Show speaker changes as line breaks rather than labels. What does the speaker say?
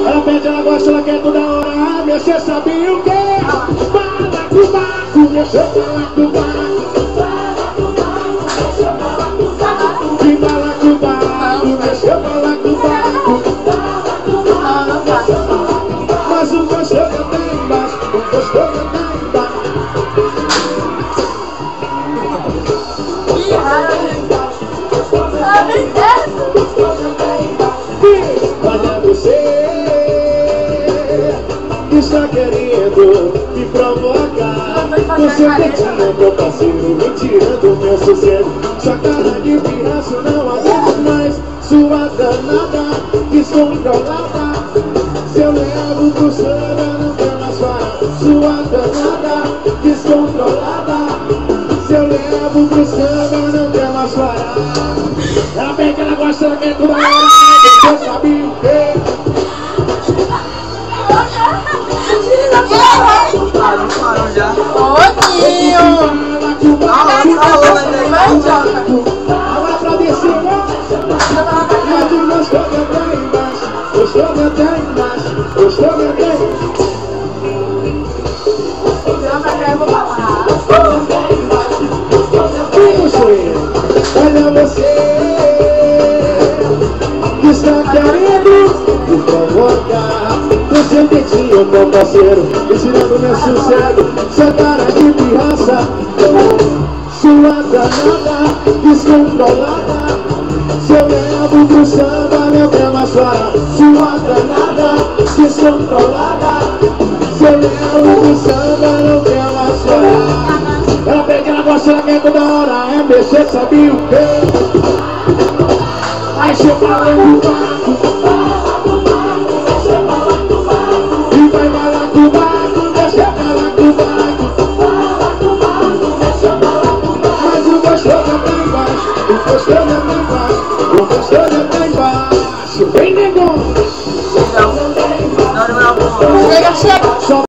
Ela pede, ela gosta, ela quer toda hora. Você sabia o que? Balacobaco, mexeu balacobaco. Que balacobaco, mexeu balacobaco. Mas o gostoso tá embaixo, o gostoso tá embaixo. Olha você está querendo me provocar. Você dedinha meu parceiro, me tirando meu sossego. Sua cara de pirraço não aguento mais. Sua danada, descontrolada. Se eu levo pro samba não tem mais para. Sua danada, descontrolada. Se eu levo pro samba não tem mais para. Ela bem que ela gosta, ela quer toda hora. Você sabe o que? Agora pra descer, gostou de até embaixo, gostou de até embaixo, gostou de até embaixo. Olha você que está querendo me provocar. Você dedinho, meu parceiro, me tirando meu sossego. Sua cara de pirraça, sua danada, descontrolada. Se eu levo pro samba, meu tema chora. Sua danada, descontrolada. Se eu levo pro samba, meu tema chora. Ela pega, ela gosta, ela quer toda hora. É mexer, sabe o que? Aí você fala no barco. E vai balacobaco, deixa balacobaco. Mas o gostoso tá embaixo, o gostoso tá embaixo, o gostoso tá embaixo. Vem negão.